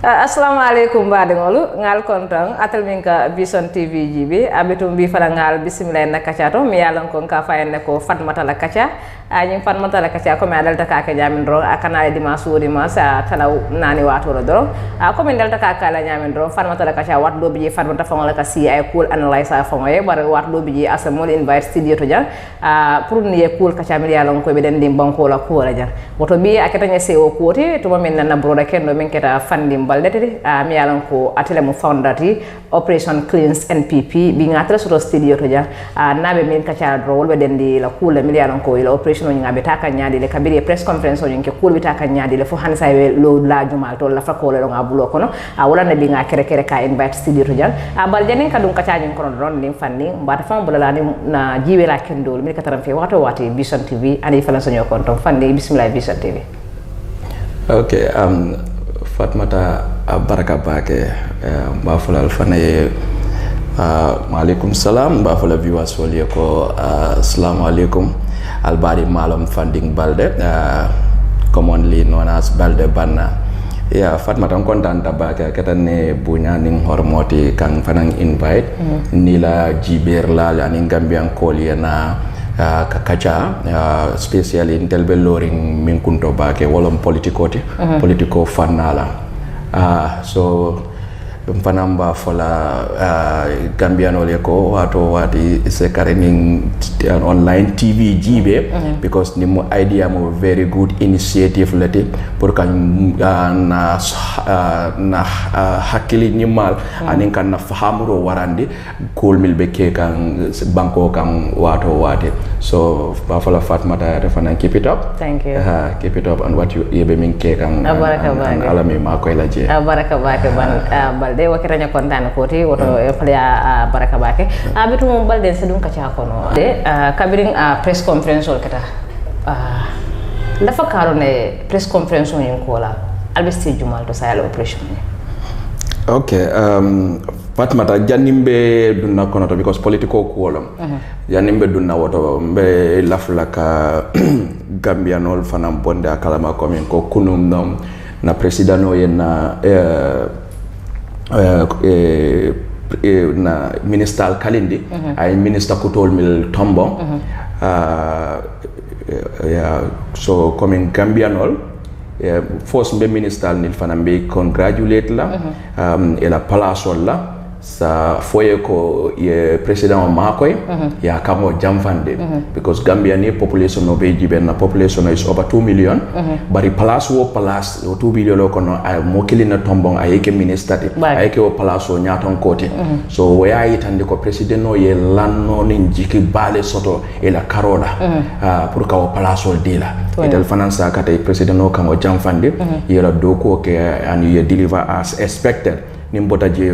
Assalamualaikum badingolu ngal kontong atal min ka Vision TV jibi abitum bi fala ngal bismillah na kachato mi yalan ko ka fayande ko Fatoumata La Kachaa ani Fatoumata La Kachaa ko mi adalta ka nyamin ro akana dimanche wodi ma sa talaw nani wato ro do ko min dalta ka la nyamin ro Fatoumata La Kachaa wat do bi Fatoumata fa ngala ka si ay cool analyze fa ngoye bar wat do bi asamol invite studio to jan pour ni cool Kachaa mi yalan ko be den dim banko la ko la jan woto bi akata nya sewo koti to min na broda kendo min keta fandim BALDEH mi yalan ko atele mo foundati operation cleans NPP bi ngatra so studio to ja nabe min Kachaa do wolbe dendi la kula mi yalan ko ila operation on ngabe taka nyaadi le kabiri press conference on ke kul bi taka nyaadi le fo hansa we lo la jumal to la fa ko le nga bulo kono wala ne bi nga kere ka invite studio to ja BALDEH nin kadum Kachaa nyin kono don nim fanni mbata fam bula la ni na jiwe la kendo mi kataram fe wato wati Vision TV ani fala sonyo konton fanni bismillah Vision TV. Okay, Fatoumata baraka bake mbafula alfana ye maaleykum salam mbafula viewers wali ko assalamu alaikum albari malam funding BALDEH commonly known as BALDEH banna ya Fatoumata kontan tabake katane bunya ning hormoti kang fanang invite nila jiber la ani gambian koli na Kachaa especially in telbe loring min kunto bake wolom politico fanala so mfanamba fola Gambian ole ko wato wati sekarening online TV jibe because ni mo idea mo very good initiative lati pour kan na hakili nimal anin kan na fahamuro warandi kol milbe ke kan banko kan wato wati so fola Fatoumata refana keep it up. Thank you. Keep it up and what you yebe min ke kan alami ma ko la je baraka bake ban BALDEH wakiranya kontan koti woto pala baraka bake abitu mo BALDEH sedum Kachaa kono de kabiring press conference ol kata dafa karone press conference on kola albesti jumal to sayal operation okay Fatoumata janimbe dunna kono to because political kuolom janimbe dunna woto be lafla ka Gambianol fanam bonde akalama komin ko kunum nom na president o yenna na minister kalindi ay minister kutol mil tombo so coming Gambianol force be minister nil fanam be congratulate la ela palasol la sa foye ko ye president makoy ya kamo jamfande because Gambia ni population no be jiben na population is over 2 million bari place wo place 2 billion lo kono ay mo kilina tombong ay ke minister ay ke wo place wo nyaton kote so waya yitande ko president no ye lanno ni jiki bale soto e la karola pour ka wo place wo dila etel finance kata president no kamo jamfande yela doko ke and you deliver as expected nimbota je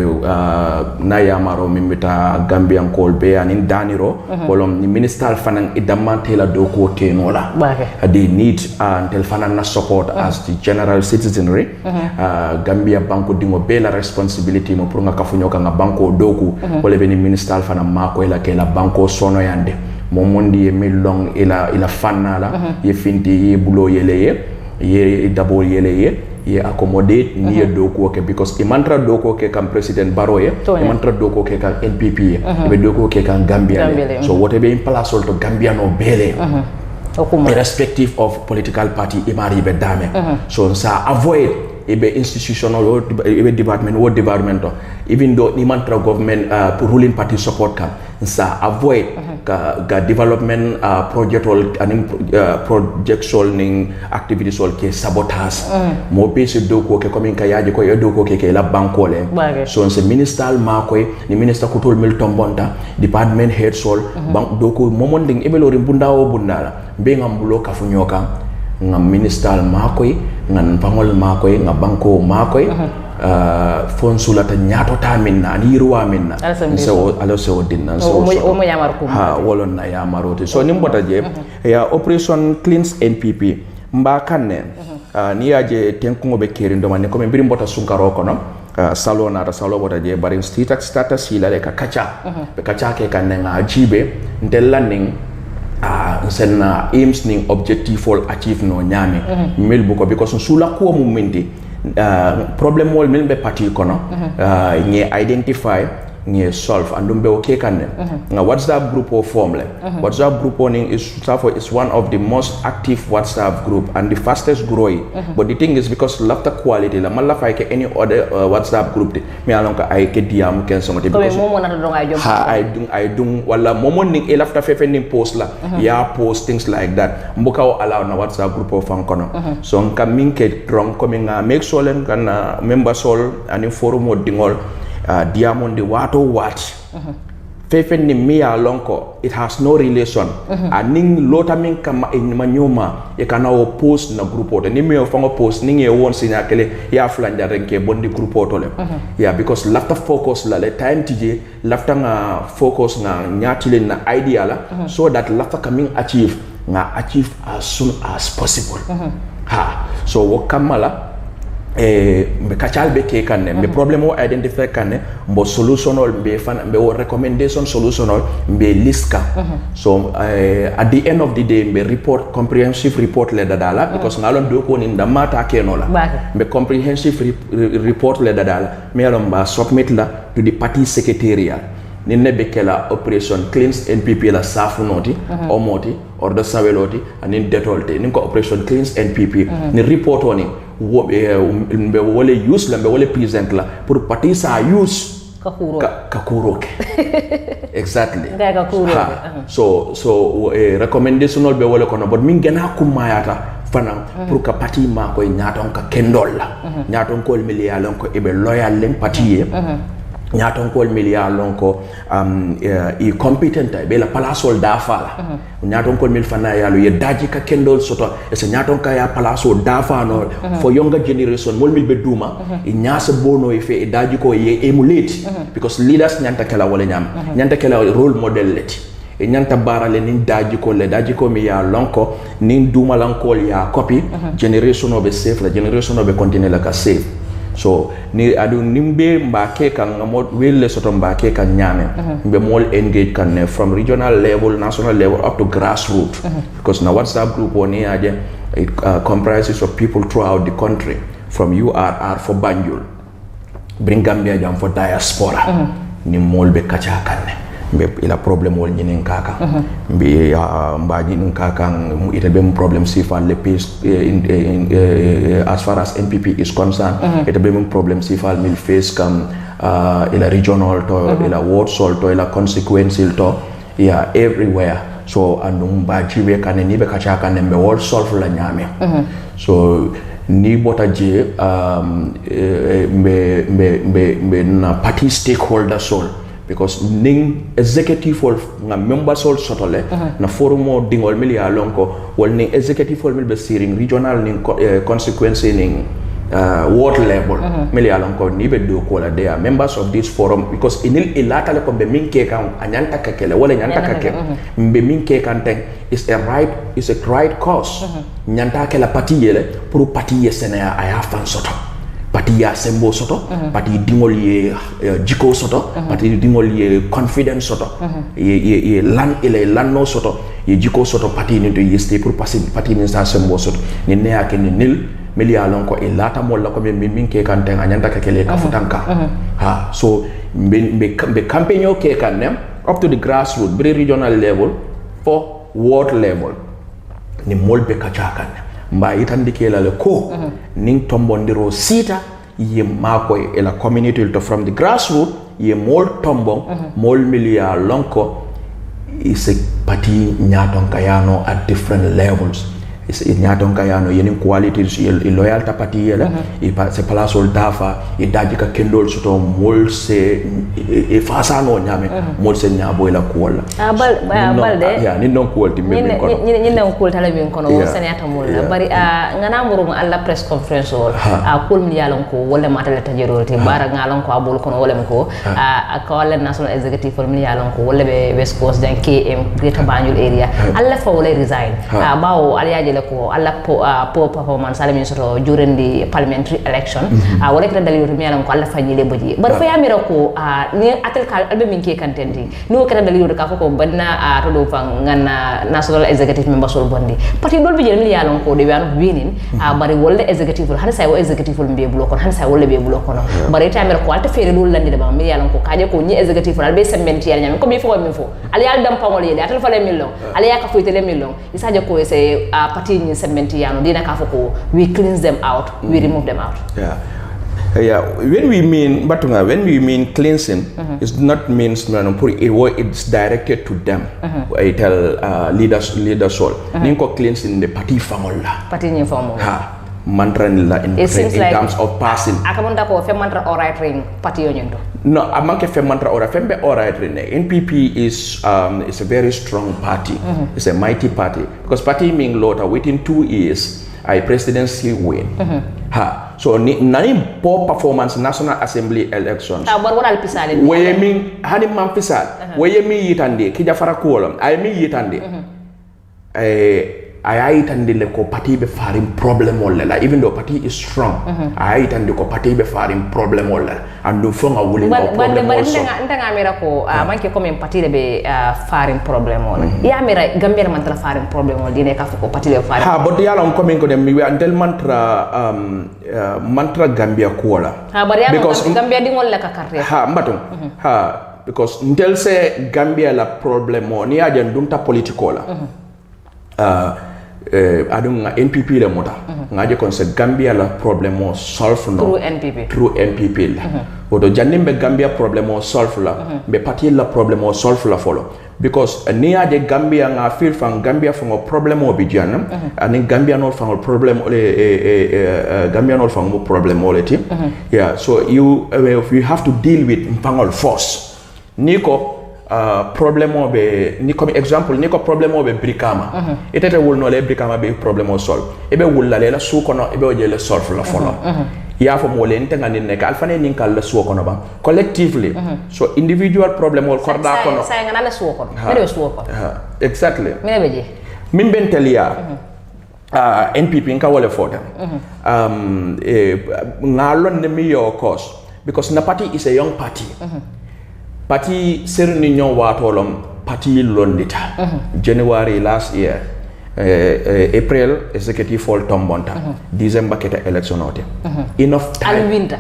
na yamaro mimita Gambian kolbe anin daniro kolom ni minister fanan idamantela doko tenola they need until fanan na support as the general citizenry Gambia banko dingo bela responsibility mo pour nga kafunyoka nga banko doku wala beni minister fanan mako ela ke la banko sono yande momondi e millong ila fanala ye finti ye bulo yele ye dabo yele ye accommodate ni doko ke because imantra doko ke kam president Baroye imantra doko ke kam NPP be doko ke kam Gambia so whatever in place to Gambia no bele irrespective of political party imari be dame so sa avoid ebe institutional ebe department even though imantra government ruling party support kam sa avoid ga development project or project solving activities or ke sabotage mo pese doko ke komin kayaje ko doko ke la bankole so on se minister ma ko ni minister ko tol mil tombonta department head sol bank doko momonding ebelori bundawo bundala be ngambulo kafunyoka ngam minister ma ko ngan pangol ma ko nga banko ma ko fonsula ta nyato ta minna ni ruwa minna so alo so dinna so mo yamar ko wolon na yamarote so nimbota je ya operation cleans NPP mba kanne ni yaje tenkugo be kerindo man ko be mbiri mbota sunkaro kono salona ta salo bota je bari status hila le ka Kachaa be Kachaa ke kanne nga jibe ndelanning senna aims ning objective all achieve no nyame mel buko because sula ko mum mindi problem wol min be party kono nge identify nge solve andum be okay kan nga WhatsApp group o form le WhatsApp group on is one of the most active WhatsApp group and the fastest growing but the thing is because laughter quality la mala fay ke any other WhatsApp group me alon ka ay ke diam ken so because I dung wala momon ning e laughter fefe ning post la ya post things like that mbuka o allow na WhatsApp group o fan kono so nka minke drong ko nga make sure len kan member sol ani forum o dingol diamondi wato watch fefe ni miya lonko it has no relation aning lota min kama manyoma e kana o post na group oto ni me fango post ni e won sinya kele ya flanja renke bondi group oto le yeah because lafta focus la le time tije lafta nga focus nga nyatile na idea la so that lafta coming achieve as soon as possible so wo kamala mbe kachal be ke kanne mbe problem o identify kanne mbo solutionol mbe fan mbe o recommendation solutionol mbe list ka so at the end of the day mbe report comprehensive report le dadala because ngalon do ko ni ndamata kenola mbe comprehensive report le dadala me alon ba submit la to the party secretariat ni nebe kela operation cleans NPP la safu noti omoti or the saweloti anin detolte ni ko operation cleans NPP ni report oni mbe wole use la mbe wole present la pour parti sa use kakuro exactly so recommendation be wole kono but min gena kumayata fana pour ka parti ma ko nyaton ka kendol la nyaton ko miliyalon ko ibe loyal len parti nyaton ko milliard lonko i competent be la palasol da fala nyaton ko mil fana yalo ye daji ka kendol soto e se nyaton ka ya palaso da fa no for younger generation mol mil be duma i nyasa bono e fe e daji ko ye emulate because leaders nyanta kala wala nyam nyanta kala role model leti e nyanta barale nin daji ko mi ya lonko nin duma lankol ya copy generation of be safe la generation of be continue la ka safe so ni adu nimbe mbake kan ngamot welle soto mbake kan nyame be mol engage kan from regional level national level up to grassroots because na WhatsApp group oni aje it comprises of people throughout the country from URR for Banjul bring Gambia jam for diaspora ni mol be kacha kan be ila problem wol nyinen kaka be mbaji nin kaka mu ita be problem sifan le peace as far as NPP is concerned ita be problem sifal mil face kam ila regional to ila ward sol to ila consequential to yeah everywhere so andum mbaji be kan ni be kacha kan be wol solve la nyame so ni botaje be na party stakeholder sol because ning executive or nga members all sotole na forum o dingol mil ya lonko wol ning executive or mil be steering regional ning consequence ning ward level mil ya lonko ni be do ko la they are members of this forum because inil ilata le ko be minke kan anyanta kakele wala nyanta kakele be minke kan ten is a right cause nyanta kala parti yele pour parti yesena aya fan soto parti ya sembo soto parti dingol ye jiko soto parti dingol ye confidence soto ye lan ile lanno soto ye jiko soto parti ni to yeste pour passer parti ni sa sembo soto ni ne akeni nil melia lon ko e lata mol la ko min ke kan ten anyanda ka kele ka futanka so be campaign ke kan nem up to the grassroots be regional level for ward level ni mol be kacha kan mba itandike la le ko ning tombondiro sita ye mako e la community to from the grassroots ye mol tombon mol milia lonko is a party nyaton kayano at different levels is nyaton kayano yenin qualities ye loyalty party yela e se palasol dafa e dajika kendol soto mol se e fasano nyame mol se nyabo la kola balde ya ni non kolti men ko ni non kolta la min kono senata mol bari ngana murum alla press conference kul mi yalon ko wala matale tajiroti bara ngalon ko abul kono wala ko ko wala national executive mi yalon ko wala be west coast dan KM greater Banjul area alla fa wala resign bawo aliyaje le ko alla poor performance ala min soto during the parliamentary election wala kata dalil to mi alam ko alla fanyile boji bar fa yamira ko ni atel kal albe min ke kantendi no kata dalil to ka ko banna to do fang ngana national executive member sol bondi parti dol bi jel mi yalon ko de wan winin bari wolle executive han say wo executive be bulo kon han say wolle be bulo kon bari tamira ko alta fere dol landi de ba mi yalon ko kaje ko ni executive albe sembenti yal nyam ko mi fo mi fo al yal dam pangol yede atel fa le million al ya ka fuite le million isaje ko say parti ni sembenti yano dina ka ko we cleanse them out we remove them out. Yeah, when we mean cleansing, it's not means it's directed to them. I tell leaders all. Ninko cleansing the party famola. Party ni famola. Mantra nila in terms of passing. Akamunda ko fe mantra alright ring party yonyendo. No, amanke fe mantra alright. Fembe alright ring. NPP is a very strong party. It's a mighty party because party mean lot within 2 years. I presidency win. So nani poor performance National Assembly elections. Weye min hani man fisal. Weye min yitande kija fara kolam. Ay min yitande. I yitande le ko party be faring problem wala la even though party is strong. I yitande ko party be faring problem wala and do fonga wuli ko problem also. Ndanga mera ko manke ko men party be faring problem wala. Ya mera Gambia man tra faring problem wala dine ka ko party le faring. But yala on coming ko dem mi antel mantra Gambia ko wala. Because Gambia di ngol la ka karre. Mbatum. Because until say Gambia la problem mo ni ajan dunta political la. Adunga NPP la mota ngaje kon se Gambia la problem o solve no through NPP la odo janimbe Gambia problem o solve la be parti la problem o solve la follow because ni aje Gambia nga feel fan Gambia fo problem o bijanam ani Gambia no fan problem Gambia no fan problem o leti yeah so you have to deal with fangol force niko problem be ni comme exemple ni ko problem be brikama etete wul no le brikama be problem solve ebe wul la le su kono ebe o je le solve la fono ya fo mo le ntenga ni nek alfane ni kal la su kono ba collectively so individual problem wol korda kono sa ngana la su kono be su kono exactly mine beje min bentelia NPP nka wole fota ngalon ne mi yo cause because na party is a young party party serni nyon watolom party londita January last year April executive fall tombonta December keta election ote enough time winter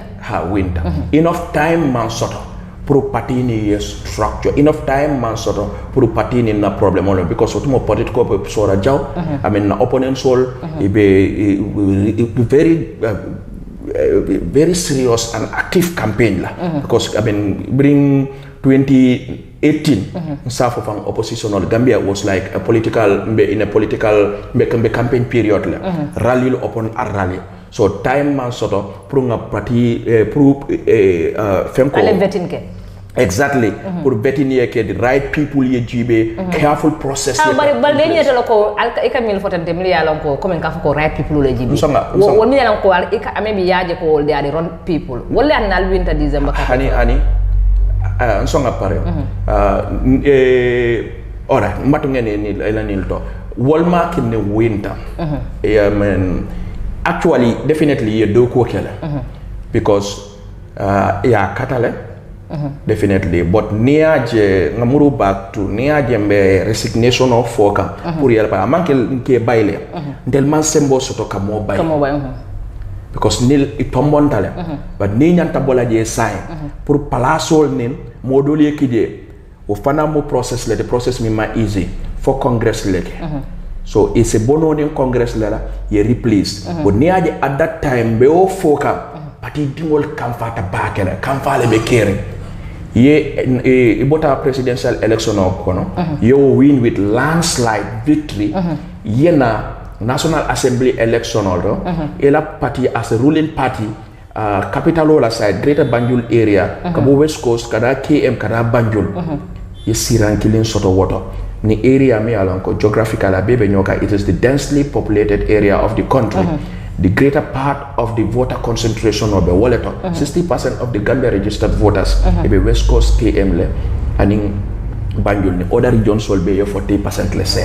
enough time man soto pour party ni structure enough time man soto pour party ni na problem on because otumo political sora jaw I mean opponent soul be very serious and active campaign la because I mean bring 2018 south of an oppositional Gambia was like a political campaign period rally upon a rally so time man sort of prung a party exactly pour betting ke the right people ye jibe careful process but then you ko alka ikamil fotante mi yalon ko comme ka ko right people le jibe woni yalon ko alka maybe yaje ko they are the wrong people wala anal winter December hani nsonga pare ora matu ngene ni ela nil to walma kin winter actually definitely ye do ko kala because ya katale definitely but niaje ngamuru back to niaje mbe resignation of foka pour yalpa manke ke bayle del man sembo soto ka mo bay because nil itombon tale but ni nyanta bola je sai pour palasol nin modol yekije o fana mo process le the process mi ma easy for congress leke so it's a bono in congress la ye replace but niaje at that time be o foka parti dingol kamfata bakela kamfale be kere ye ibota presidential election kono you win with landslide victory yena National Assembly election order ela party as a ruling party capital la side Greater Banjul area kabo West Coast kada KM kada Banjul ye siran kilin soto water ni area me alonko geographical abebe nyoka it is the densely populated area of the country the greater part of the voter concentration of the wallet 60% of the Gambia registered voters ebe West Coast KM le aning Banjul ni other regions will be 40% less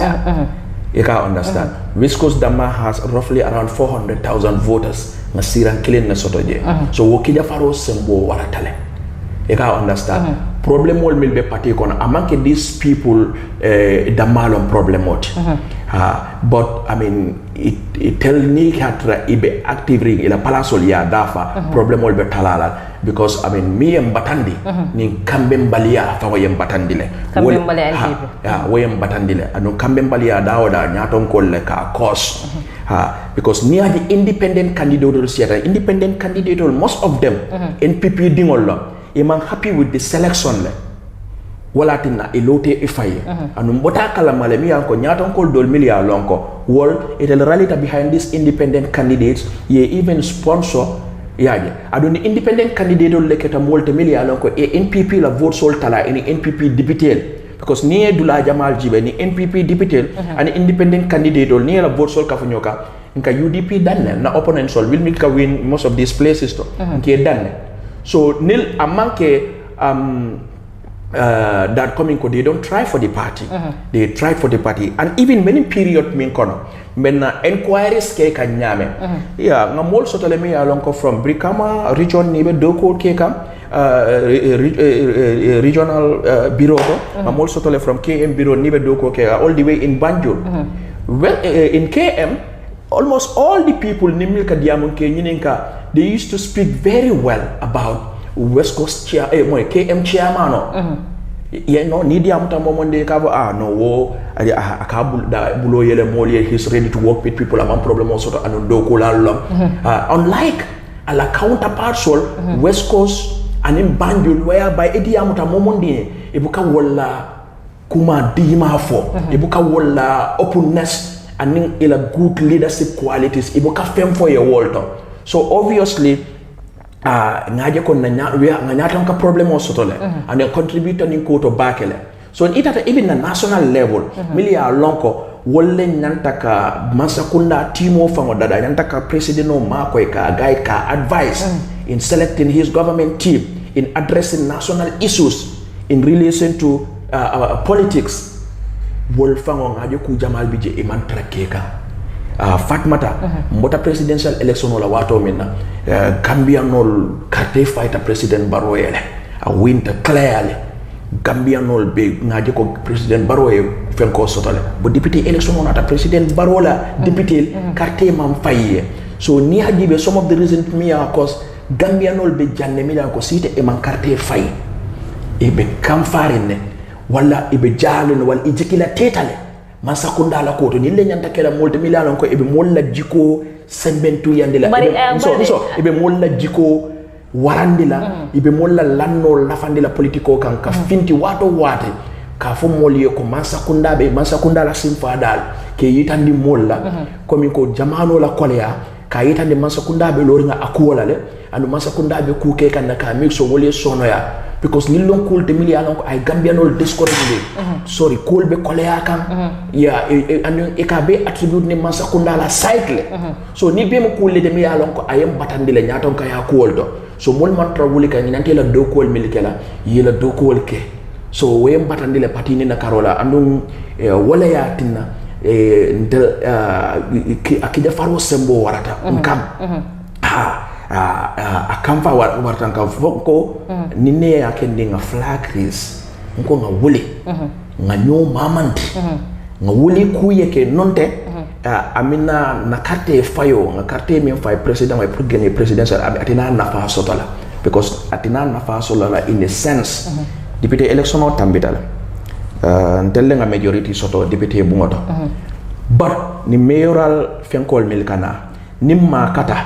You can understand. West Coast Dama has roughly around 400,000 voters. Na siran killing na soto je. So wokija faro sembo waratale. You can understand. Problem will be party kono. Among these people, the malum problem out. But I mean, it tell ni hatra ibe active ring ila palasol ya dafa problem will be talala because I mean me and batandi ni kambem balia fa wayem batandi le. Kambem balia NPP. Yeah, wayem batandi le. Anu kambem balia dawoda nyaton kolle ka cause. Because near the independent candidate, independent candidate, most of them NPP dingol. I'm happy with the selection le. Wala tinna ilote ifaye anu mbota kala malemi yanko nyata ko dol milia lonko wol it reality behind these independent candidates ye even sponsor yaje adoni independent candidate dol leketa molte milia lonko e NPP la vote sol tala ini NPP député because ni dula jamal jibe ni NPP député ani independent candidate dol ni la vote sol kafunyoka nka UDP danne na opponent sol will make win most of these places to nke danne so nil amanke that coming ko they don't try for the party they try for the party and even many period min kono men inquiries ke kan nyame yeah ngamol sotole mi alon ko from Brikama region ni be doko ke kam regional bureau ngamol sotole from KM bureau ni be doko ke all the way in Banjul well in KM almost all the people ni milka diamon ke nyininka they used to speak very well about West Coast chair KM chairman yeah no need ya muta momonde ka no wo akabul da bulo yele moli he's ready to work with people among problem also anu do ko la unlike ala counterpart sol West Coast and in Banjul whereby edi ya muta momonde ibuka wala kuma dima fo ibuka wala openness and ila good leadership qualities ibuka fem for your world so obviously ngaje ko na nyata ka problem o sotole and then contributor ni ko to bakele so it at even the national level milia lonko wolle nyanta ka masakunda timo fango dada nyanta ka president o mako ka guide ka advice in selecting his government team in addressing national issues in relation to politics wol fango ngaje ku jamal bije iman trakeka Fatoumata mbota presidential election wala wato minna Gambianol carte fighter president Barrow ele a winter clearly Gambianol be ngaje ko president Barrow fenko sotale bo député election on ata president Barrow la député carte mam faye so ni hajibe some of the reason me cause Gambianol be janne mi ko site e man carte faye e be kam farine wala e be jalo wala e jikila tetale masakunda la koto ni le nyanta kala molde milano ko ebe molla jiko sembentu yandila so ebe molla jiko warandila ebe molla lanno lafandila politiko kan ka finti wato wate ka fo moliye ko masakunda la simfa dal ke yitandi molla komi ko jamano la kolya ka yitandi masakunda be loringa akola le andu masakunda be kuke kan ka mixo wole sono ya because nilon cool te miliano ko ay Gambianol discouraged sorry cool be kolea kan yeah and e ka be attribute ni masakunda la cycle so ni be mo cool de miliano ko ayem batandi le nyaton ka ya cool do so mol man trawuli ka nante la do cool milikela yela do cool ke so wem batandi le patini na karola andum wala ya tinna akija faro sembo warata kam akamfa wartan ka foko nine yake ndinga flag race nko nga wuli nga nyo mamanti nga wuli kuye ke nonte amina na carte fayo nga carte mi fay president way pour gagner presidential atina na fa sotola because atina na fa sotola in a sense député election o tambital ntelle nga majority soto député bungoto but ni mayoral fenkol milkana nimma kata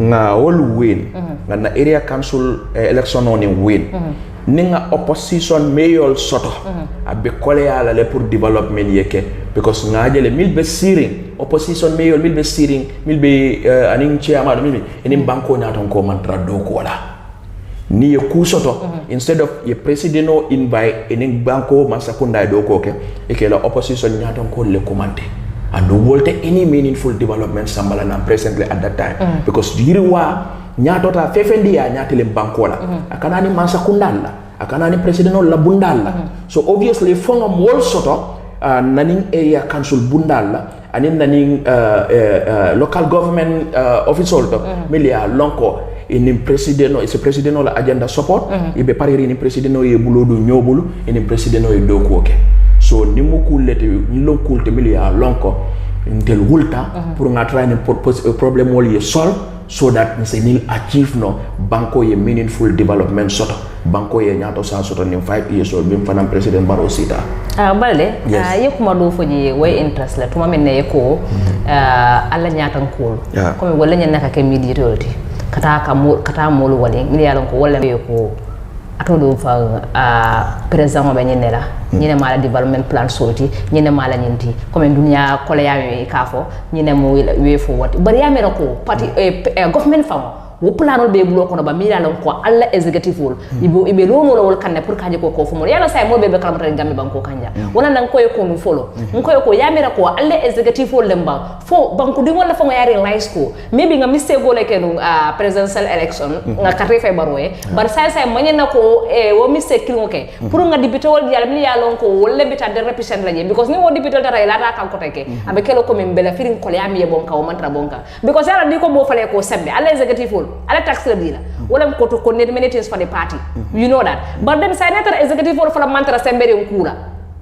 nga wol win nga na area council election on win ninga opposition mayor soto abe kole ala le pour development yeke because nga jele milbe steering opposition mayor milbe steering milbe aning chairman milbe enim banko nyaton ko mantra do ko wala ni ku soto instead of ye president no invite ening banko masakunda do ko ke e la opposition nyaton ko le commenter and no wolte any meaningful development sambala na presently at that time because yiriwa nyatota fefendi ya nyatile bankola akanani mansa kundalla akanani president la bundalla so obviously fonga mol soto naning area council bundal la anin naning local government official to milia lonko ini president no president la agenda support ibe pariri ni president no ye bulodu nyobulu ini president no ye dokoke so ni mo kulete ni lo kulte milia lonko intel wulta pour nga try ni problem wol ye solve so that nil achieve no banko ye meaningful development soto banko ye nyato sa soto ni 5 years old bim fanam president Barrow sita balde yekuma do foji way interest la tuma men ne ko alla nyatan ko ko wala nyen naka ke midiyoti kata molu wale mi yalon ko wala ko ato do fa président be nyene la nyene mala development plan soti nyene mala nyinti comme dunya kole yawe kafo nyene mo we fo wat bari yamera ko party government fam wo plano be bulo kono ba mi yalon ko alla executive wol ibe lo no wol kanne pour kaje ko fo mo yalla say mo be kalamata ngambe banko kanja wala nan ko ko no folo ko ko yamera ko alla executive wol lemba fo banko di wala fo yari life ko maybe nga mistake gole kenu presidential election nga kare fe baroe bar say manyena ko wo mistake kilo ke pour nga député wol yalla mi yalon ko wolle bita de represent la because ni wo député dara ila ta kan ko teke abe kelo ko min bela firin ko yami e bonka o mantra bonka because yalla di ko bo fale ko sembe alla executive wol ala tax la dila wala ko to ko net minutes for the party you know that but then senator executive for la mantra sembere kula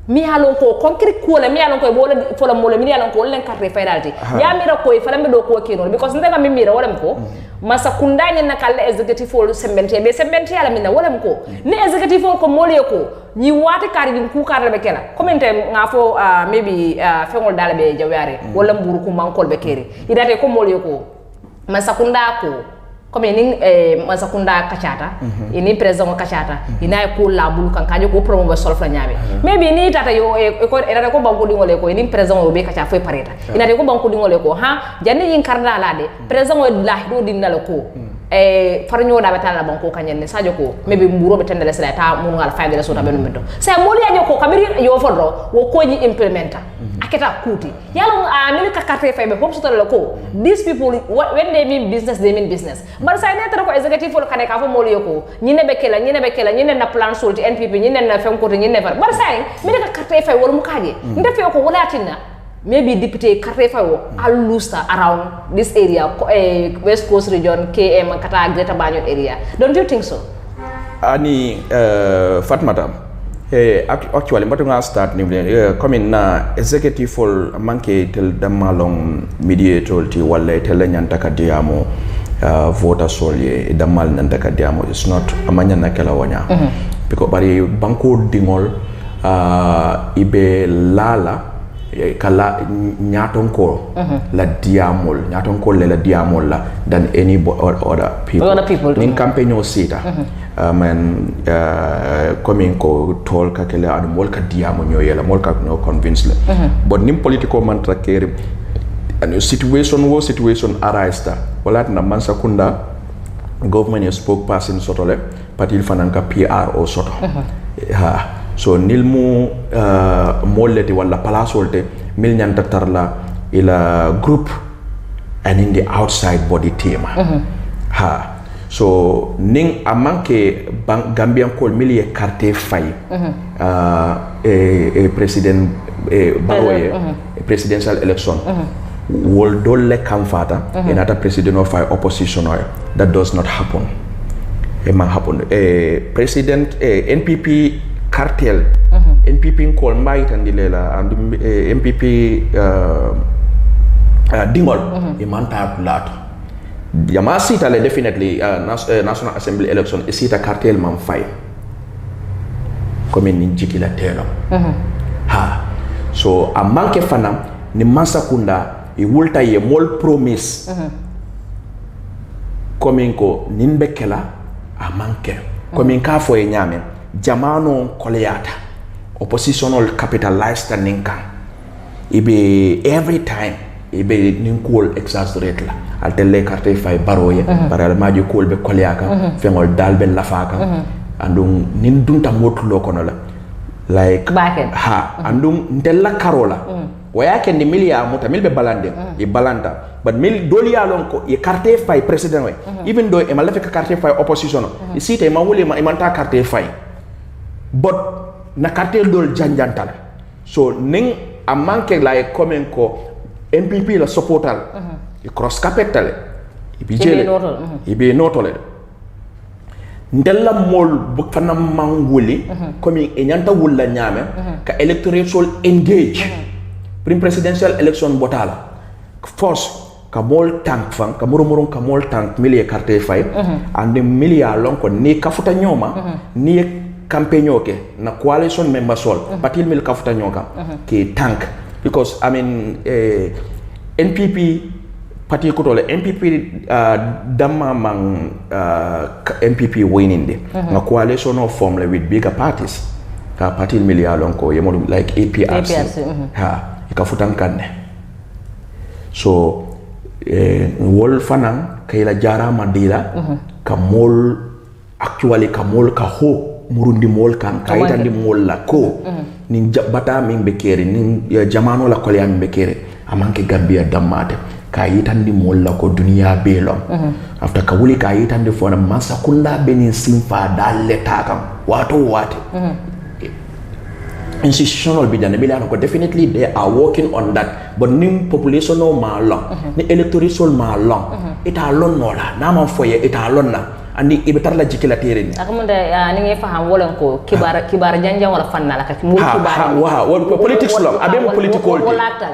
mi halon ko concrete ko la mi halon ko bola for la mola mi halon ko len carte federality ya mira ko e fala me do ko kino because ndanga mi mira wala ko masa kundanya na kala executive for sembente be sembente ala mina wala ko ni executive for ko mole ko ni wati kari din ku kar be kela comment ngafo maybe fengol dala be jaware wala mburu ko mankol be keri idate ko mole ko masa kunda ko comme ni masakunda kachata ini president kachata ina ko labul kan kaje ko promo be solfa nyaabe maybe ni tata yo ko era ko banko dingole ko ni president o be kacha foi pareta ina de ko banko dingole ko ha janni yin karda la de president o la do dinala ko farño da betala banko kanyen sadio ko maybe mburo be tendele sala ta mun ngal fayde la sota benu mento sa moli ya ko kabiri yo fodro wo ko ni implementa aketa kuti yalo milika carte faybe hop sota la ko these people when they mean business they mean business bar sa netra ko executive fo kane ka fo moli ko nyine be kela nyine na plan solti NPP nyine na fem ko nyine far bar sa milika carte fay wol mu kaje ndefe ko wala tinna maybe deputy Karefawo alusta around this area, West Coast region, KM, Kata, Greater Banyan area. Don't you think so? Ani Fatoumata, actually, but I start coming na executive for manke tel damalong mediator ti wale tel nyantaka diamo voter solye damal nyantaka diamo. It's not amanya na kela wanya because bari banko dingol ibe lala kala nyatonko la diamol nyatonko la diamol la than any other people nin campaign o sita man coming ko tol ka kala adu mol ka diamo nyoyela mol ka no convince la but nim political mantra kere and situation arise ta wala na man sakunda government spokesperson sotole patil fananka PR o soto ha so nilmu molleti wala palasolte mil nyanta tarla ila group and in the outside body team ha so ning amanke Gambian call milie carte fay president Barrow presidential election will dolle kamfata another president of opposition that does not happen president NPP cartel NPP call might and and MPP dingol imanta lato yama sita le definitely National Assembly election is sita cartel man fay comme ni jikila telo ha so a manke fanam ni masakunda e wulta ye mol promise comme ko nimbekela a manke comme ka fo e nyame jamano koleyata oppositional capitalized ninka ibe every time ibe ninkol exaggerate la altelle carte fay baroye para maji kol be koleyaka fengol dalbe lafaka andum nin dunta motulo kono la like ha andum ndella karola wayake ni milia muta milbe balande e balanta but mil dolia lonko e carte fay president we even though e malafika carte fay opposition e site ma wuli ma e manta carte fay but na cartel dol janjantal so ning a manke like komen ko MPP la supportal cross capital ibe notole ndella mol bu fana manguli comme e nyanta wulla nyame ka electoral engage prim presidential election botala force ka mol tank fan ka murumurun ka mol tank milie carte fay ande milia lon ko ni kafuta nyoma ni campaign ke na coalition member sol patil mil kafuta nyoka ke tank because I mean NPP parti ko tole MPP damma mang MPP winning de na coalition of form with bigger parties ka parti milia lon ko yemodum like APRC ha ikafutan kanne so wol fanan kayla jarama dila ka mol actually ka mol ka ho murundi mol kan kayitandi mol la ko nin bata min be kere nin jamano la kolya min be kere amanke gambia damate kayitandi mol la ko dunia belom after ka wuli kayitandi fona masakunda benin simfa dalle takam wato wate institutional bidane bilano ko definitely they are working on that but nim population no ma long ni electoral ma long ita lon nola na man foye ita lon na andi ibetar la jikila tere ni akamunda ni ngi faham wolen ko kibar janjang wala fanna la ka mu kibar wa politics long abe mo political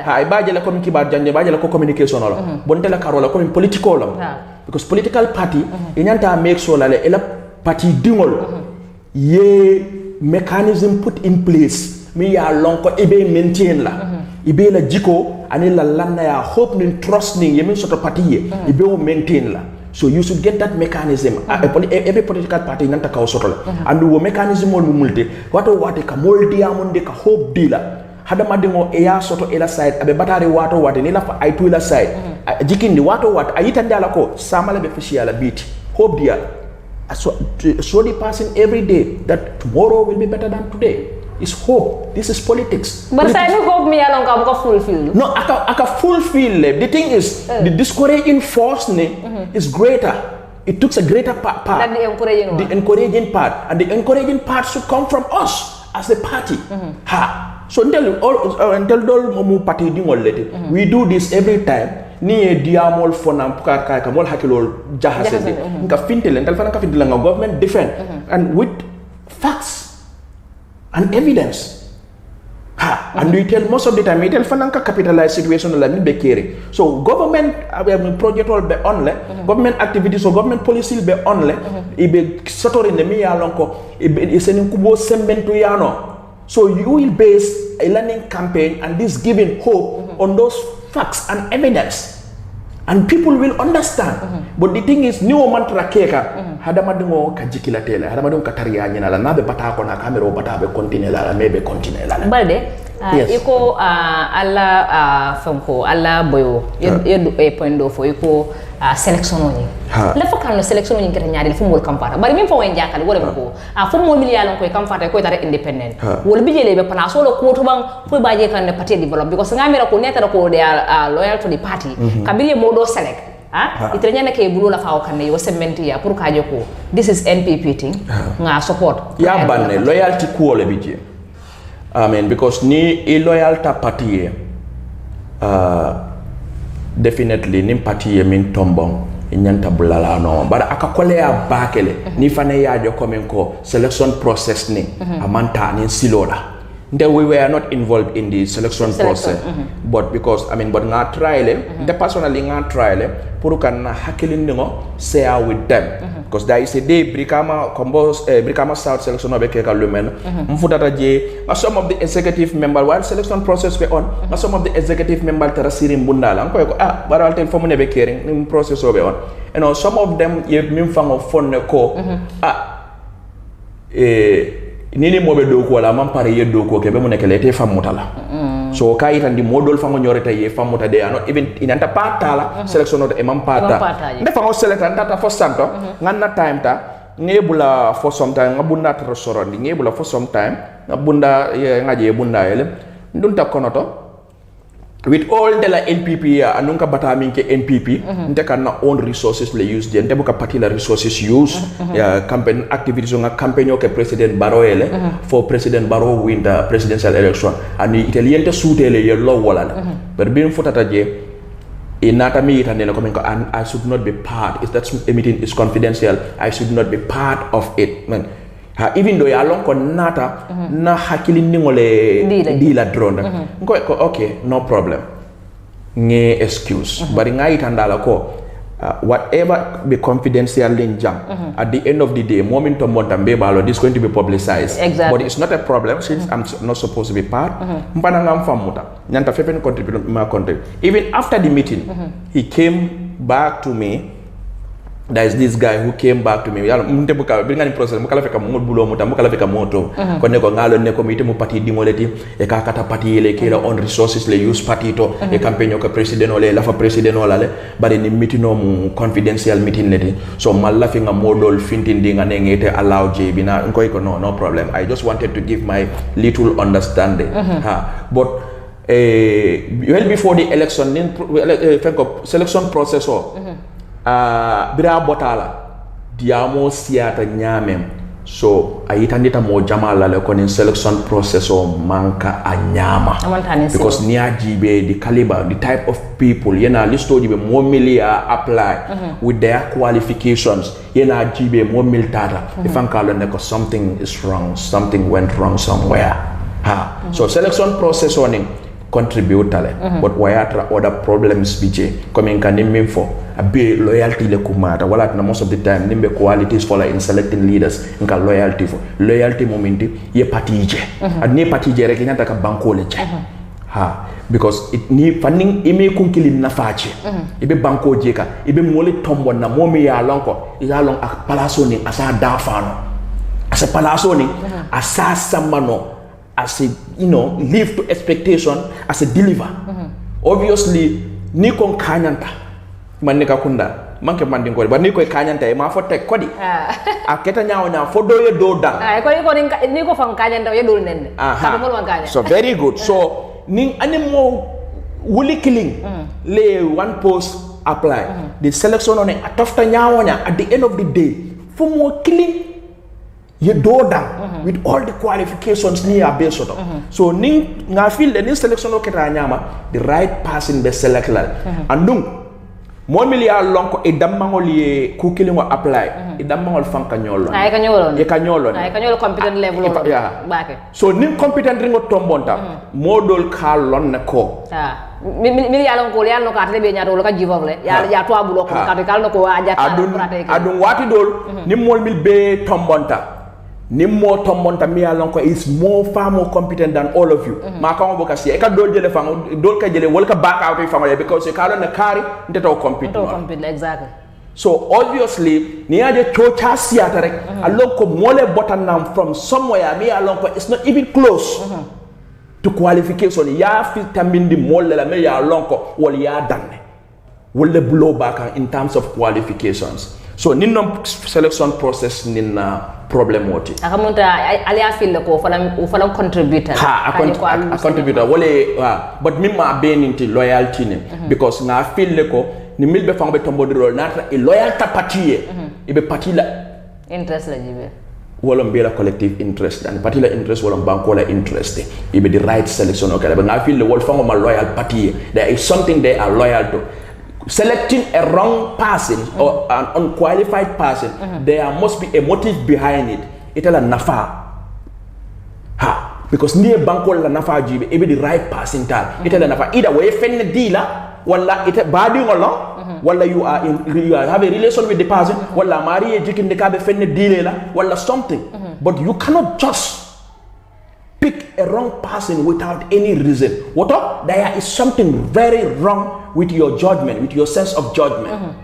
ha ibaje la comme kibar janje baje la ko communication lo bonte la karola comme political lo because political party inyanta make sure la ela party dingol ye mechanism put in place mi ya lon ko ibe maintain la ibe la jiko ani la lanna ya hope nin trust nin yemin soto party ibe o maintain la so you should get that mechanism every political party nanta ka soto la and wo mechanism mo multi wato wate ka moldi amunde ka hope dila hada madingo e ya soto ela side abe batari wato wate ni la fa ay tu la side jikindi wato wat ayita ndala ko samala be fishiala biti hope dia so the person every day that tomorrow will be better than today is hope. This is politics. But I don't hope me along ka fulfill. No, aka fulfill. The thing is the discouraging force is greater. It took a greater part. That the encouraging one. The encouraging part, and the encouraging part should come from us as a party. Ha. So until all mu party dingol we do this every time. Ni diamol fona pukar ka mol hakilol jahase nka fintele ntal fana ka fintele nga government defend and with facts and evidence and we tell most of the time we tell fana ka capitalize situation la ni be kere so government project all be only government activities so government policy be only ibe sotori ne mi ya lonko ibe senin kubo sembentu yano so you will base a learning campaign and this giving hope on those facts and evidence and people will understand but the thing is new mantra keka hada madingo kajikila tele hada madingo kataria nyina la nabe bata ko na camera bata be continue la mebe continue la balde iko alla fonko alla boyo e point do fo iko sélectionno ni la fa kan sélectionno ni ngata nyaade fu mol campagne bari min fa wen jakal wala ko fu mol miliyalon ko campagne ko tare independent wol bijele be pana solo ko to bang fu baje kan party develop because ngamira ko netara ko they are loyal to the party kabiri mo do select itrenya na ke bulu la fa kan yo sementi ya pour ka joko this is NPP thing nga support ya banne loyalty ko le bije amen because ni loyalty party definitely nim parti min tombon nyanta bulala no bara akakole ya bakele ni fane ya jo komen ko selection process ni amanta ni silola there we were not involved in the selection process but because I mean but nga trial the personally nga trial pour kan na hakilin ngo share with them because there is a day brikama combos brikama south selection no be ke kalumen mfutata je some of the executive member while selection process we on some of the executive member terasiri mbundala ko baral tel fomu ne be kering nim process obe on and some of them ye mim fango fonne ko nini mobe do ko la man pare ye do ko ke be mo nekele te famutala so kayita ndi modol fango nyoreta ye famuta de ano even inanta patala selection no e man pata de fango select anta for santo nganna time ta ngebula for some time ngabunda to restaurant ngebula for some time ngabunda ye ngaje bunda ele ndunta konoto with all the NPP anunka bataminke NPP ndeka na own resources le use je ndebuka party la resources use campaign activities nga campaign ke president Barrow ele for president Barrow win the presidential election and italiente suutele ye law wala but bin futata je inata mi itande ko and I should not be part if that meeting is confidential I should not be part of it man even though ya long ko nata na hakili ningole dila drone ko okay no problem nge excuse but ngai tandala ko whatever be confidential in jam at the end of the day moment to monta mbebalo this is going to be publicized but it's not a problem since I'm not supposed to be part mpana ngam famuta nyanta fefen contribute ma contribute even after the meeting he came back to me. There is this guy who came back to me. Yalo mtebuka bingani process mukala feka mubulo muta mukala feka moto kone ko ngalo ne komite mu parti dingoleti e ka kata parti ele kila on resources le use parti to e campaign ko president ole la fa president ole le bari ni meeting mu confidential meeting leti so malla fi nga modol fintindi nga ne ngete allow je bina ko no problem I just wanted to give my little understanding but well before the election selection process bira botala diamo siata nyamem so ayitandita mo jamala le konin selection process manka anyama because ni ajibe the caliber the type of people yena listo jibe mo milia apply with their qualifications yena ajibe mo miltata ifankalo ne ko something is wrong, something went wrong somewhere so selection process oning contribute but wayatra other problems bije coming kan nimmin for a be loyalty le kumata wala na most of the time nimbe qualities for in selecting leaders nka loyalty momenti ye patije adni patije rek nyanta ka banko le because it ni fanning ime kunkili nafache ibe banko jeka ibe mole tombo na momi ya lonko ya long ak palaso ni asa dafano asa palaso ni asa samano as a live to expectation as a deliver obviously ni kon kanyanta man ne ka kunda manke man dingol ba ni ko kanyanta e ma fo tek kodi aketa nyaaw nya fo do ye do dang ko ni ko fam kanyanta ye do nende ka mo man kanya so very good so ning animo wuli killing le one post apply the selection on a tofta nyaaw nya at the end of the day for more killing you do that with all the qualifications near based so ning nga feel the selection oketa nyama the right person be select andung mo milia lonko e dammangol ye ku kilingo apply e dammangol fanka nyolo ay ka nyolo competent level baake so ning competent ringo tombonta modol kalon ne ko mi yalon ko yalno ka tebe nyaato ka jivole ya to abulo ko ka kalno ko aja adun wati dol nim mol mil be tombonta Nimmo tomonta mi alon ko is far more competent than all of you ma ka ngo kasi e ka dol jele fang dol ka jele wol ka back out fang because e ka na kari ndeto compete exactly so obviously ni aje chocha siata rek alon ko mole botanam from somewhere mi alon ko it's not even close to qualification ya fi tambindi mole la me ya alon ko wol ya danne wol le blow back in terms of qualifications so ninno selection process ninna problem woti akamunta alia feel ko falam contributor contributor wole but mimma beninti loyalty ne because nga feel ko ni milbe fangbe tombodiro nata e loyalty party ibe party la interest la jibe wala mbela collective interest and party la interest wala banko la interest ibe the right selection okay but nga feel the wol fango ma loyal party there is something they are loyal to selecting a wrong person or an unqualified person there must be a motive behind it itala nafa because near banko la nafa jibe ebe the right person tal itala nafa either way fenne dealer wala ita badi ngolo wala you have a relation with the person wala mari jikinde ka be fenne dealer wala something but you cannot just pick a wrong person without any reason. What? There is something very wrong with your judgment, with your sense of judgment.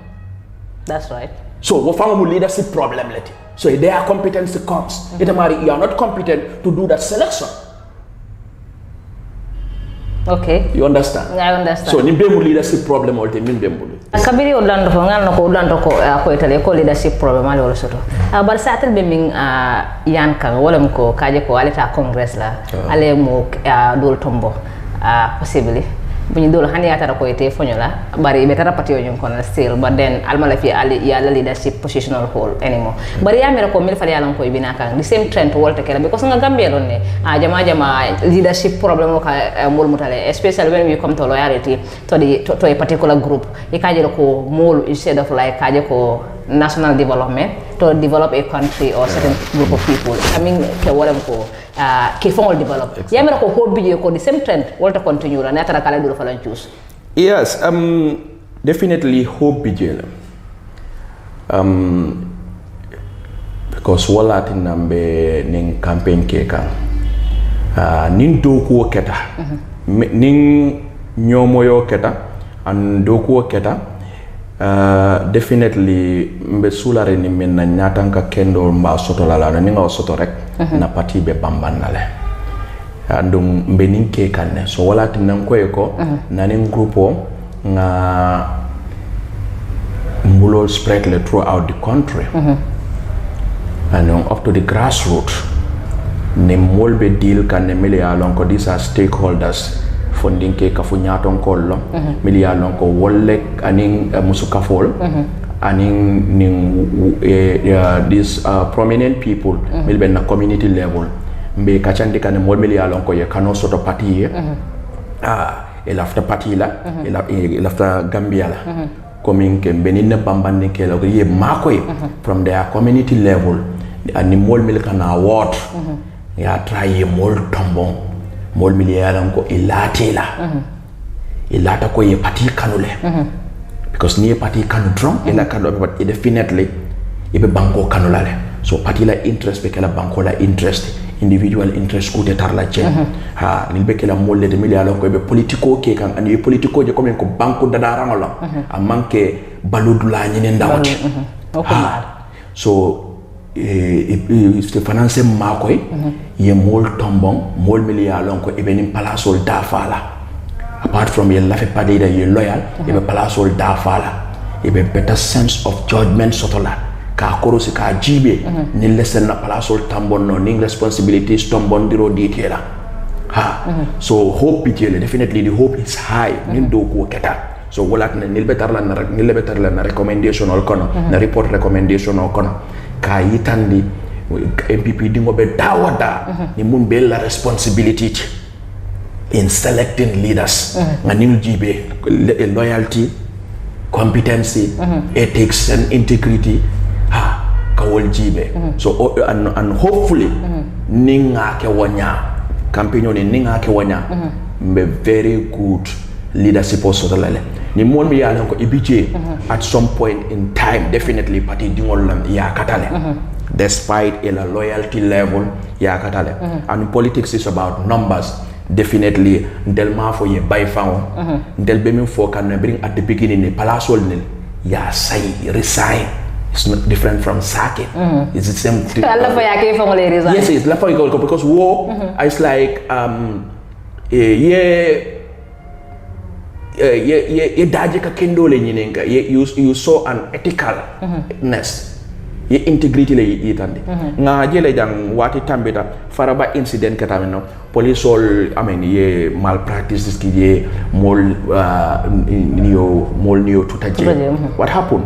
That's right. So, what form of leadership problem? So, their competency comes. You are not competent to do that selection. Okay. You understand? I understand. So, nimbe mu leadership problem or te nimbe mu. Kabiri odando ko ngal ko odando ko itale ko leadership problem ali wala soto. Bar satel be min yan kan wala ko kaje ko alita congress la ale mo dol tombo possibly bunyi dol hani atara ko ite fonyola bari be tara patio nyon kono still but then almala fi ya la leadership positional role anymore bari ya mera ko mil fali yalan ko ibina kan the same trend wolte kala because nga gambia don ne jama leadership problem ka mol mutale especially when we come to loyalty to a particular group e kaje ko mol instead of like kaje ko national development to develop a country or certain group of people I mean ke wolam ko ke fongol develop yamira ko hobby ko the same trend wolta continue la natara kala duro falan choose yes definitely hobby jela because wala tinambe ning campaign ke kan nin doku keta nin nyomoyo keta and doku keta definitely mbe sulare ni men na nyatanka kendo mba soto la ni nga soto rek na parti be bambannale andum mbe ninke kanne so wala tinan ko na nin grupo nga mbulol spread le throughout the country and up to the grassroots ne molbe deal kanne mele alon ko these are stakeholders funding ke kafu nyaton kollo milia lon ko wolle aning musuka fol aning ning these prominent people milbe na community level mbe kachandi kan mol milia lon ko ye kano soto party el after party la el after gambia la coming ke benine bambande ke la ye makoy from their community level ani mol mil kana award ya try mol tombon mol miliyaran ko ilatela ilata ko ye parti kanule because ni parti kanu drum ila kanu but definitely ibe banko kanulale so parti la interest be kala banko la interest individual interest ko te tarla chen ni be kala mol de miliyaran ko be politico ke kan ani politico je comme ko banko dadara ngala a manke baludula nyine ndawati so if the finance makoy ye mol tombon mol miliyalon ko ebenim palasol dafala apart from ye lafe padida ye loyal ebe palasol dafala ebe better sense of judgment sotola ka korosi ka jibe ni lesen na palasol tambon no ning responsibilities tombon diro ditela so hope itele definitely the hope is high nin do ko keta so wolat na nil betar la na recommendation ol kono na report recommendation ol kono ka yitandi MPP dingo be dawada ni mun be la responsibility in selecting leaders nganim jibe loyalty competency ethics and integrity kawol jibe so and hopefully ninga ke wanya campaign ni ninga ke wanya be very good leadership also lele ni mon mi yalla ko ibije at some point in time definitely party dingol lam ya katale despite a loyalty level ya katale and politics is about numbers definitely del ma fo ye bay fawo del be min fo kan bring at the beginning ni palasol ni ya say resign it's not different from sake it's the same thing Allah fa ya ke fo le resign yes it's la fa go because war it's like ye daje ka kendo le nyinenga you saw an ethicalness ye integrity le yitande nga jele jang wati tambita faraba incident katamino police all I mean ye malpractices ki ye mol neo tutaje what happened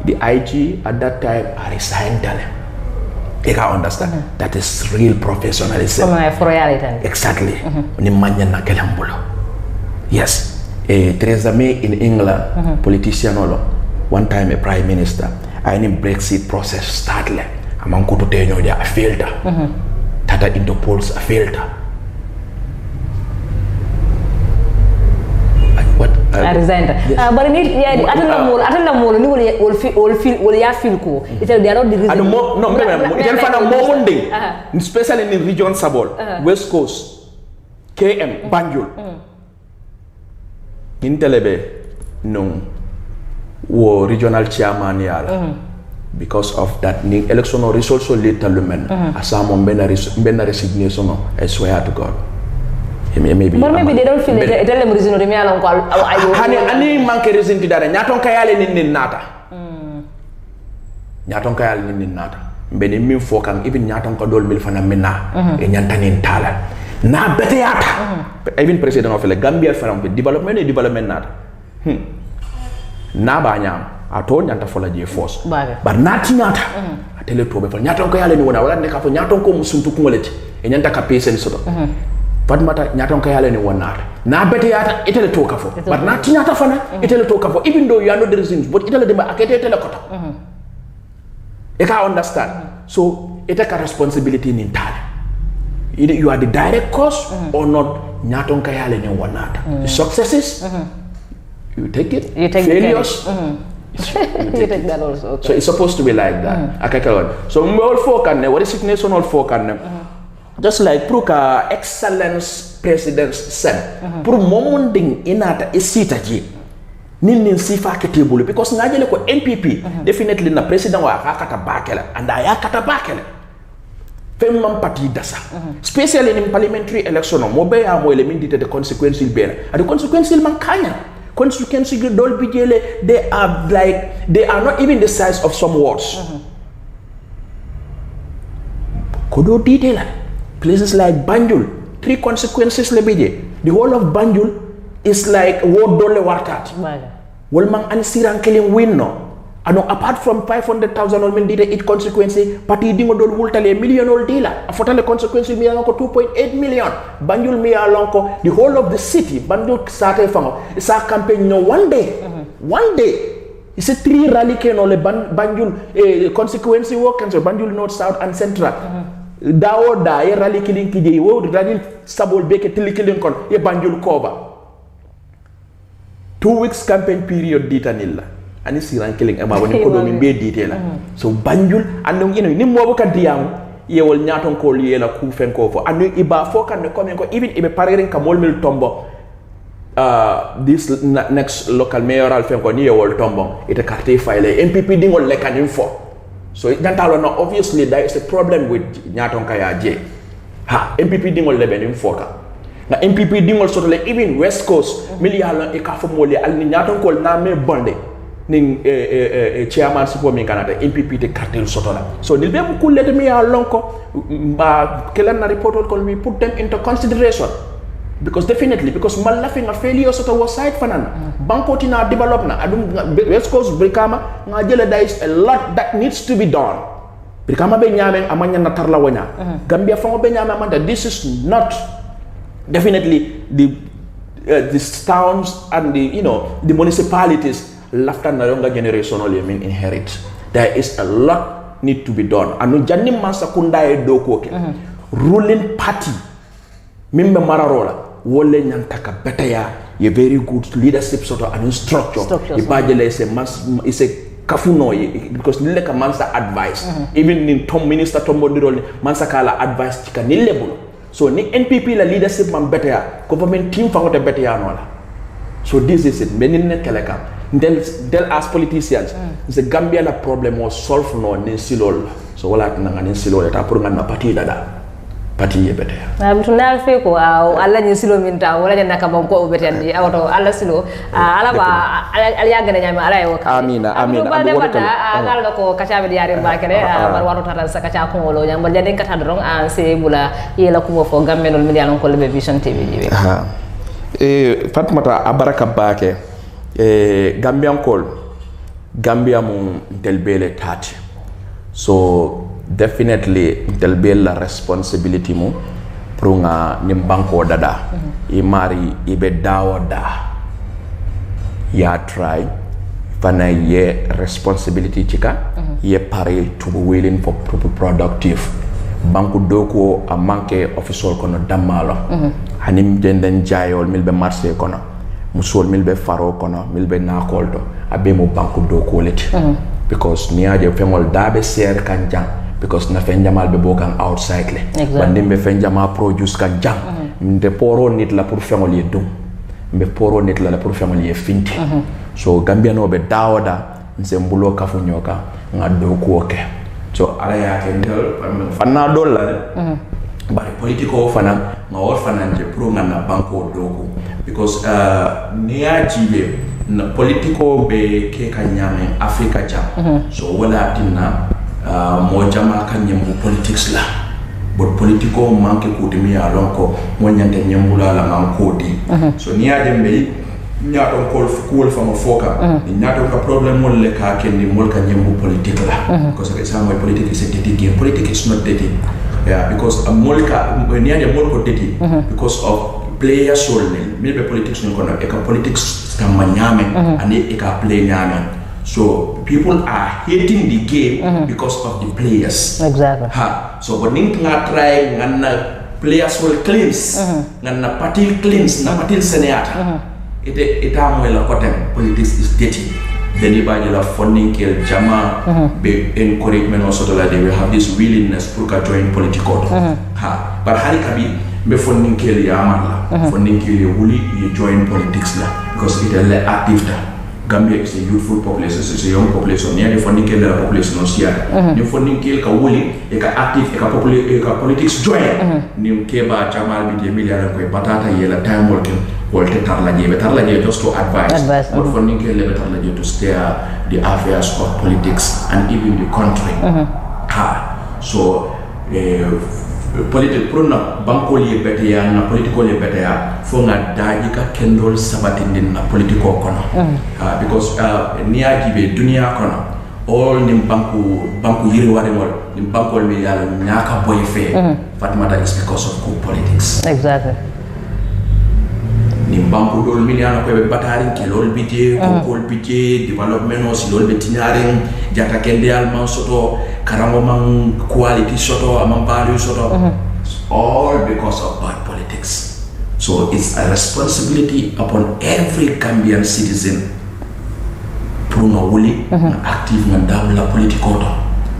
the IG at that time resigned them. You can understand that is real professionalism exactly ni manya na kelambulo yes Theresa May in England, politician one time a prime minister, I need Brexit process started. Among kutu tenyo dia a failed. Tata Interpols a failed. What? I resigned. But ni ya atala molo ni will ya feel ko. It they are not the reason. No, it fana mo wonde. Especially in region Sabol, West Coast, KM, Banjul. Intelebe no wo regional chairman yala because of that ni election result so later lumen asamo mbena resignation I swear to God maybe but maybe they don't feel it tell them reason de mi ala ko ani manque reason ti dara nyaton kayale nin nata nyaton kayale nin nata mbeni min fo kan even nyaton ko dol mil fana minna e nyantanin tala na beteyata even president of the Gambia faram be development nata na ba nyam ato nyanta fola je force bar nati nyata atele to be fa nyata ko yale ni wona wala ne ka fo nyata ko musuntu ko ngoleti e nyanta ka pesen soto Fatoumata nyata ko yale ni wona na beteyata itele to ka fo bar nati nyata fana itele to ka fo even though you are not the reasons but itele de ba akete tele kota e ka understand so it take a responsibility in entire. Either you are the direct cause or not. Nyaton kayale ni wanata. The successes, you take it. You take failures. You take that also. Okay. So it's supposed to be like that. So we all focus on what is sickness on all focus on. Just like Pruka excellence president said, Pru momunding inata isita ji. Nin sifa ketebulu because ngajele ko NPP definitely na president wa akata bakela and ayakata bakela. Femman party dasa. Especially in parliamentary election, mobe ya mo elementi the consequences bena. And the consequences man kanya. Consequences dol bijele they are not even the size of some words. Kodo detail. Places like Banjul, 3 consequences le bije. The whole of Banjul is like word dole wartat. Well man an siran killing win no. And apart from 500,000 or min each consequence, party dingo dol wultale $1 million old dealer. A fotale consequence mi alonko 2.8 million. Banjul mi alonko the whole of the city. Banjul sate fango. Sa campaign no one day. One day. It's a 3 rally ken ole Banjul consequence work and so Banjul North, South and Central. Dawo da ye rally killing kije wo rally sabol beke tili killing kon ye Banjul koba. 2 weeks campaign period ditanilla. Ani siran killing ema woni ko do min be detail so Banjul andum ni mo ka diam yewol nyaton ko yela ku fen ko fo anu iba fo kan ko men ko even ibe parering ka molmil tombo this next local mayoral fen ko ni yewol tombo ite carte file MPP dingol lekanin fo so jantalo no obviously there is a problem with nyaton kaya je MPP dingol lebenin fo ka na MPP dingol soto le even West Coast miliala e ka fo mole al ni nyaton ko na me bonde ning chairman sipo min kanata MPP te cartel sotola so nil be mu kullete mi ya lonko ba kelan na report ko we put them into consideration because definitely because mal laughing a failure soto was side fanan banko tina develop na adum West Coast brikama nga jele there is a lot that needs to be done brikama be nyame amanya na tarla wanya Gambia fango be nyame amanda this is not definitely the towns and the municipalities lafta na younger generation only mean inherit. There is a lot need to be done. Anu jani masa kunda e doko ke. Ruling party mimbe mararola wole nyantaka betaya ye very good leadership sort of and structure. Ibajele is a kafuno because nile ka mansa advice. Even in Tom Minister Tombo Dirol mansa kala advice chika nile bulo. So ni NPP la leadership man betaya government team fangote betaya nola. So this is it. Menine keleka. Del as politicians, the Gambia la problem was solved no nin silol. So wala tinanga nin silol ta pour ngana parti dada. Parti yebete. Na mtunal fe ko alla nin silo minta wala nyana ka banko obetendi awto alla silo ala ba ala yaga na nyama ala yo ka. Amina amina. Ala ko kachabe diari ba kene bar waru tata sa kacha ko wolo nyam jande kata dorong an se bula yela ko fo gammenol million ko le vision TV jibe. Fatoumata abaraka bake Gambian call Gambia mu delbele tati so definitely delbele responsibility mu prunga nimbanko dada imari ibe dawoda ya try fana ye responsibility chika ye pare to be willing for productive banku doko a manke official kono damalo hanim jenden jayol milbe marché kono musol milbe faro kono milbe nakoldo abe mo banku do koleti because niaje fengol dabe ser kan jang because na fenjamal be bokan outside le bandimbe fenjama produce kan jang mde poro nit la pour fengol ye dum mbe poro nit la pour fengol ye finti so Gambia no be dawda nsembulo kafu nyoka ngado ko ke so ala ya kendol fanna dol la bari politiko fana ma wor fana je pro ngana banko dogo because niajibe na politiko be ke kanyame Africa jam so wala tinna mo jama kanyem politics la but politiko manke kuti mi alon ko mo nyante nyambula la ngam kodi so ni ajembe nyato kol fama foka nyato ka problem mo le ka kendi mol ka nyambu politique la because it's how politics is a dirty game. Politics is not dirty, yeah, because a mol ka ni aje mol ko dirty because of players solely maybe politics no kono e ka politics ka manyame ani e ka play nyame. So people are hating the game because of the players. Exactly. So but ning nga try ngana players will cleanse ngana party cleanse na party seneata. Ite mo la kotem politics is dirty. Then ibanye la funding kel jama be encouragement also that they will have this willingness to join political. But hari kabi be funding kel ya amala funding kel wuli you join politics la because it is active da. Gambia is a youthful population, it's a young population. Near the funding kill the population on Sierra. The funding kill ka wuli, ka active, ka politics join. Nim keba Jamal bi million ko batata yela time working. Wolte tarlaje just to advise. But funding kill le tarlaje to steer the affairs of politics and even the country. So politique pour na banko li bete ya na politiko li bete ya fo nga daji ka kendol sabatindin na politiko kono because niya jibe dunia kono all nim banku yiri wari mol nim banko mi yalla nyaka boy fe Fatoumata is because of good politics. Exactly. Nim banku dol mi yana ko be batarin ki lol bije ko bije development o si lol be tinyaring jata kende alman soto karamo man quality soto amang value soto all because of bad politics. So it's a responsibility upon every Gambian citizen pour nga wuli nga active nga dam la politico to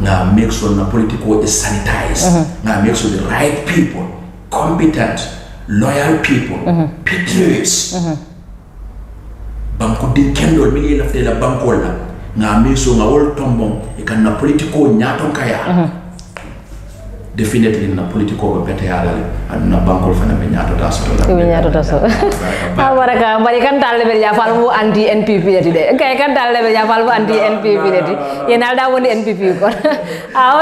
nga make sure na politico is sanitized nga make sure the right people, competent, loyal people, patriots banko din kendo mi lafte la banko la nga miso nga wol tombong e kan na politiko nyaton kaya definitely na politiko ko bete ala na bankol fana be nyato taso baraka bari kan dalle be ya falmu anti NPP de kay kan dalle be ya falmu anti NPP de yenal da woni NPP ko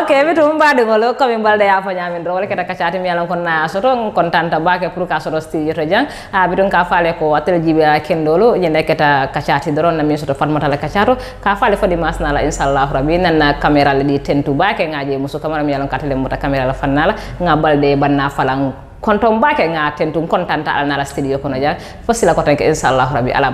okay be to mbade ngolo ko be balde ya fa nyamin ro wala kata kacati mi yalan kon na soto kontanta bake pour ka soto sti to jang be don ka fale ko watel jibe kendolo yende kata kacati doron na mi soto Fatoumata La Kachaa ka fale fo dimas na la inshallah rabbi nan na camera le di tentu bake ngaje musu camera mi yalan katale muta camera la fannala nga balde banna falang kontom bake nga tentum kontanta alna la studio kono ja fosila ko tan inshallah rabbi ala